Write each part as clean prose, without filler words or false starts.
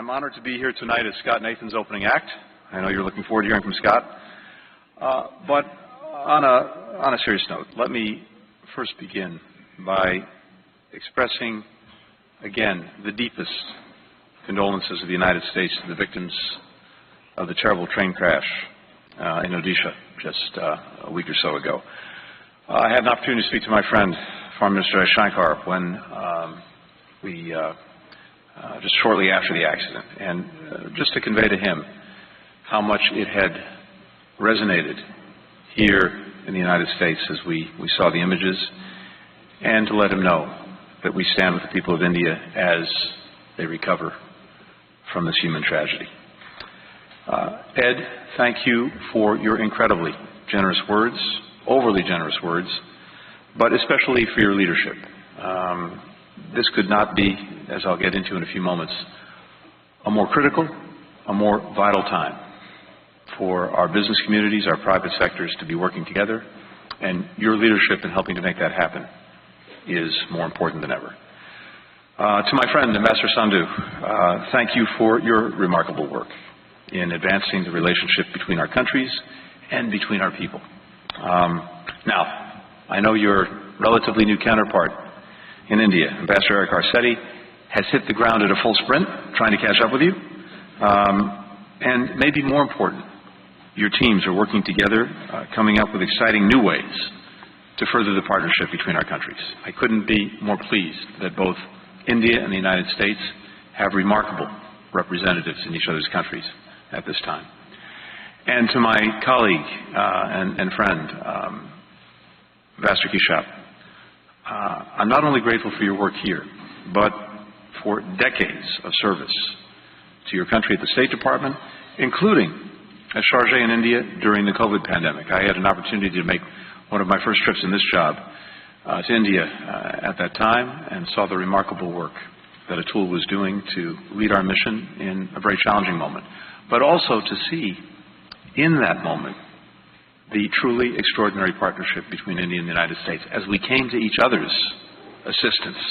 I'm honored to be here tonight as Scott Nathan's opening act. I know you're looking forward to hearing from Scott. But on a serious note, let me first begin by expressing again the deepest condolences of the United States to the victims of the terrible train crash in Odisha just a week or so ago. I had an opportunity to speak to my friend, Foreign Minister Shankar, when just shortly after the accident, and just to convey to him how much it had resonated here in the United States as we saw the images, and to let him know that we stand with the people of India as they recover from this human tragedy. Ed, thank you for your incredibly generous words, overly generous words, but especially for your leadership. This could not be, as I'll get into in a few moments, a more critical, a more vital time for our business communities, our private sectors to be working together, and your leadership in helping to make that happen is more important than ever. To my friend, Ambassador Sandhu, thank you for your remarkable work in advancing the relationship between our countries and between our people. Now, I know your relatively new counterpart in India, Ambassador Eric Garcetti, has hit the ground at a full sprint, trying to catch up with you. And maybe more important, your teams are working together, coming up with exciting new ways to further the partnership between our countries. I couldn't be more pleased that both India and the United States have remarkable representatives in each other's countries at this time. And to my colleague and friend, Ambassador Kishap, I'm not only grateful for your work here, but for decades of service to your country at the State Department, including as charge in India during the COVID pandemic. I had an opportunity to make one of my first trips in this job to India at that time, and saw the remarkable work that Atul was doing to lead our mission in a very challenging moment, but also to see in that moment the truly extraordinary partnership between India and the United States as we came to each other's assistance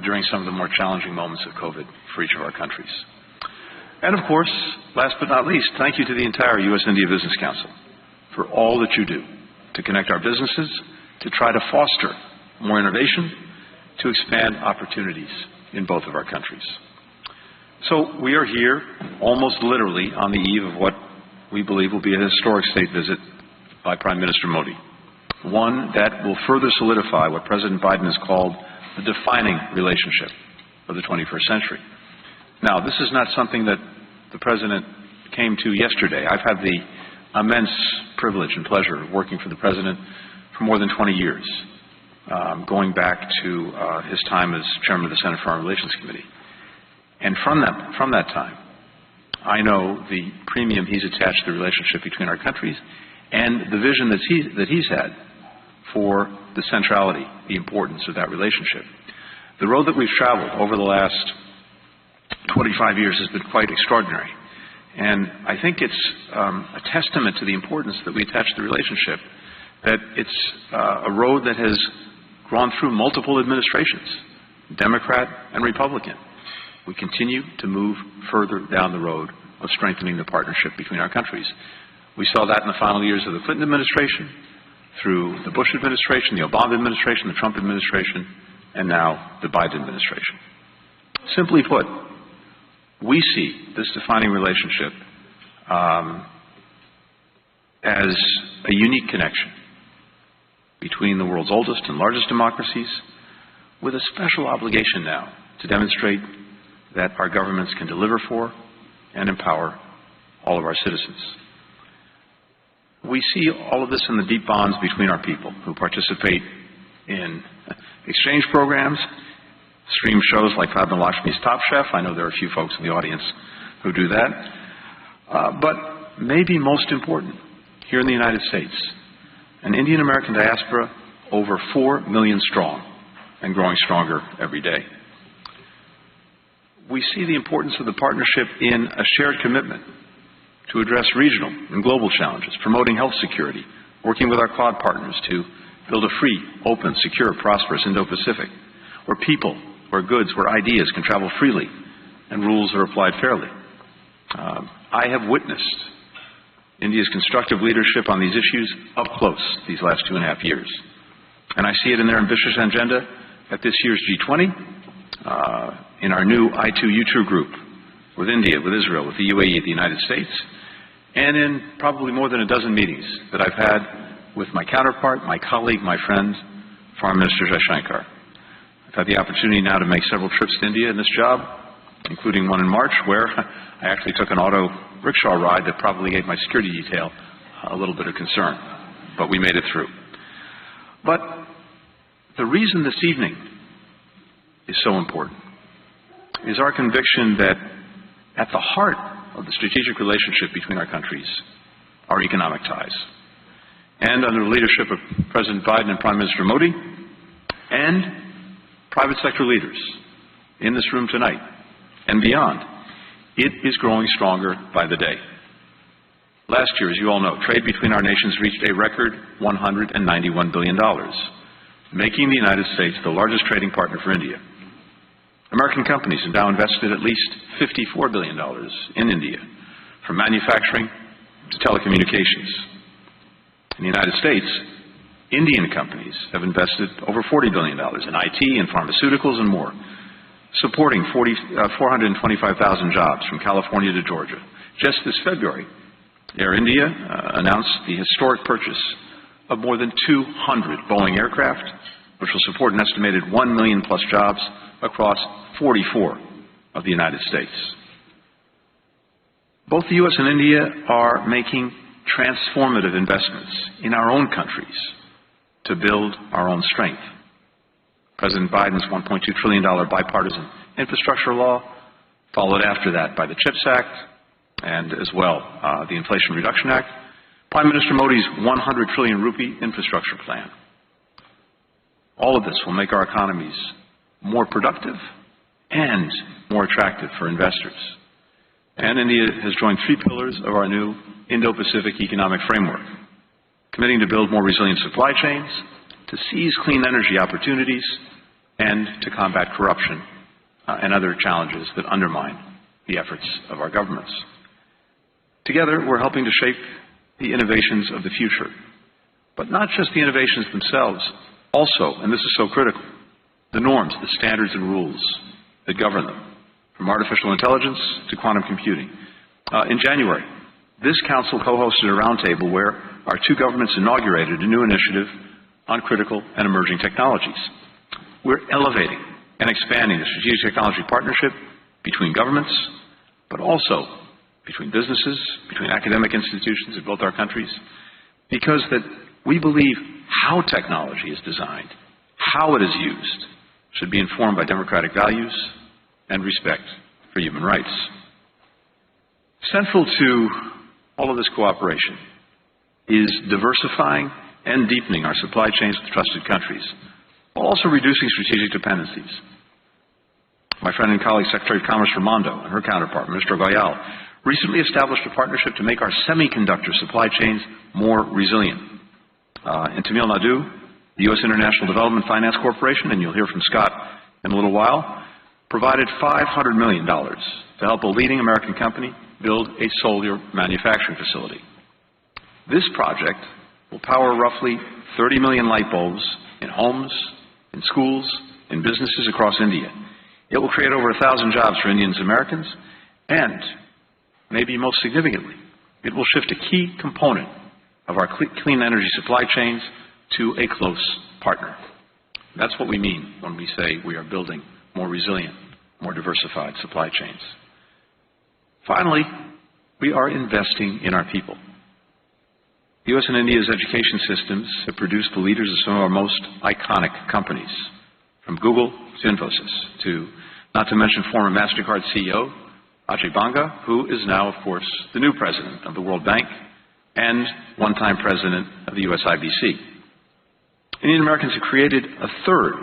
during some of the more challenging moments of COVID for each of our countries. And of course, last but not least, thank you to the entire U.S.-India Business Council for all that you do to connect our businesses, to try to foster more innovation, to expand opportunities in both of our countries. So we are here almost literally on the eve of what we believe will be a historic state visit by Prime Minister Modi, one that will further solidify what President Biden has called the defining relationship of the 21st century. Now, this is not something that the President came to yesterday. I've had the immense privilege and pleasure of working for the President for more than 20 years, going back to his time as Chairman of the Senate Foreign Relations Committee. And from that time, I know the premium he's attached to the relationship between our countries and the vision that he's had for the centrality, the importance of that relationship. The road that we've traveled over the last 25 years has been quite extraordinary. And I think it's a testament to the importance that we attach to the relationship, that it's a road that has gone through multiple administrations, Democrat and Republican. We continue to move further down the road of strengthening the partnership between our countries. We saw that in the final years of the Clinton administration, through the Bush administration, the Obama administration, the Trump administration, and now the Biden administration. Simply put, we see this defining relationship as a unique connection between the world's oldest and largest democracies, with a special obligation now to demonstrate that our governments can deliver for and empower all of our citizens. We see all of this in the deep bonds between our people who participate in exchange programs, stream shows like Padma Lakshmi's Top Chef. I know there are a few folks in the audience who do that. But maybe most important, here in the United States, an Indian American diaspora over 4 million strong and growing stronger every day. We see the importance of the partnership in a shared commitment to address regional and global challenges, promoting health security, working with our Quad partners to build a free, open, secure, prosperous Indo-Pacific, where people, where goods, where ideas can travel freely and rules are applied fairly. I have witnessed India's constructive leadership on these issues up close these last 2.5 years. And I see it in their ambitious agenda at this year's G20, in our new I2U2 group with India, with Israel, with the UAE, the United States, and in probably more than a dozen meetings that I've had with my counterpart, my colleague, my friend, Foreign Minister Jaishankar. I've had the opportunity now to make several trips to India in this job, including one in March where I actually took an auto rickshaw ride that probably gave my security detail a little bit of concern, but we made it through. But the reason this evening is so important is our conviction that at the heart of the strategic relationship between our countries are economic ties. And under the leadership of President Biden and Prime Minister Modi and private sector leaders in this room tonight and beyond, it is growing stronger by the day. Last year, as you all know, trade between our nations reached a record $191 billion, making the United States the largest trading partner for India. American companies have now invested at least $54 billion in India, from manufacturing to telecommunications. In the United States, Indian companies have invested over $40 billion in IT and pharmaceuticals and more, supporting 425,000 jobs from California to Georgia. Just this February, Air India announced the historic purchase of more than 200 Boeing aircraft, which will support an estimated 1 million plus jobs across 44 of the United States. Both the U.S. and India are making transformative investments in our own countries to build our own strength. President Biden's $1.2 trillion bipartisan infrastructure law, followed after that by the CHIPS Act, and as well the Inflation Reduction Act, Prime Minister Modi's 100 trillion rupee infrastructure plan. All of this will make our economies more productive and more attractive for investors. And India has joined 3 pillars of our new Indo-Pacific economic framework, committing to build more resilient supply chains, to seize clean energy opportunities, and to combat corruption and other challenges that undermine the efforts of our governments. Together, we're helping to shape the innovations of the future, but not just the innovations themselves, also, and this is so critical, the norms, the standards and rules that govern them, from artificial intelligence to quantum computing. In January, this council co-hosted a roundtable where our 2 governments inaugurated a new initiative on critical and emerging technologies. We're elevating and expanding the strategic technology partnership between governments, but also between businesses, between academic institutions in both our countries, because that we believe how technology is designed, how it is used, should be informed by democratic values and respect for human rights. Central to all of this cooperation is diversifying and deepening our supply chains with trusted countries, while also reducing strategic dependencies. My friend and colleague, Secretary of Commerce Raimondo, and her counterpart, Minister Goyal, recently established a partnership to make our semiconductor supply chains more resilient. In Tamil Nadu, the U.S. International Development Finance Corporation, and you'll hear from Scott in a little while, provided $500 million to help a leading American company build a solar manufacturing facility. This project will power roughly 30 million light bulbs in homes, in schools, in businesses across India. It will create over 1,000 jobs for Indians and Americans, and, maybe most significantly, it will shift a key component of our clean energy supply chains to a close partner. That's what we mean when we say we are building more resilient, more diversified supply chains. Finally, we are investing in our people. The U.S. and India's education systems have produced the leaders of some of our most iconic companies, from Google to Infosys, to, not to mention former MasterCard CEO Ajay Banga, who is now, of course, the new president of the World Bank and one-time president of the US IBC. Indian Americans have created a third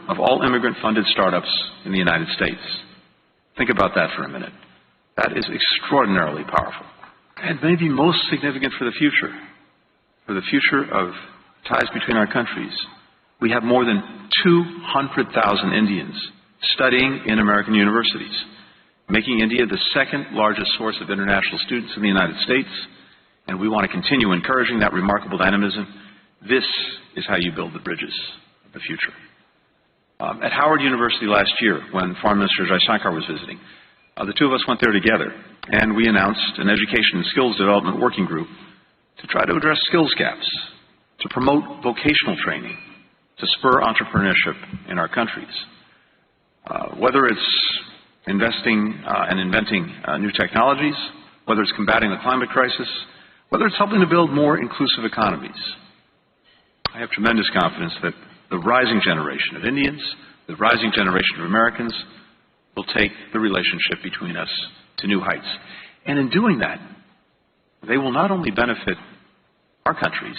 of all immigrant-funded startups in the United States. Think about that for a minute. That is extraordinarily powerful. And maybe most significant for the future of ties between our countries. We have more than 200,000 Indians studying in American universities, making India the second largest source of international students in the United States, and we want to continue encouraging that remarkable dynamism. This is how you build the bridges of the future. At Howard University last year, when Foreign Minister Jaishankar was visiting, the two of us went there together, and we announced an education and skills development working group to try to address skills gaps, to promote vocational training, to spur entrepreneurship in our countries. Whether it's investing and inventing new technologies, whether it's combating the climate crisis, whether it's helping to build more inclusive economies, I have tremendous confidence that the rising generation of Indians, the rising generation of Americans, will take the relationship between us to new heights. And in doing that, they will not only benefit our countries,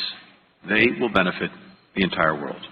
they will benefit the entire world.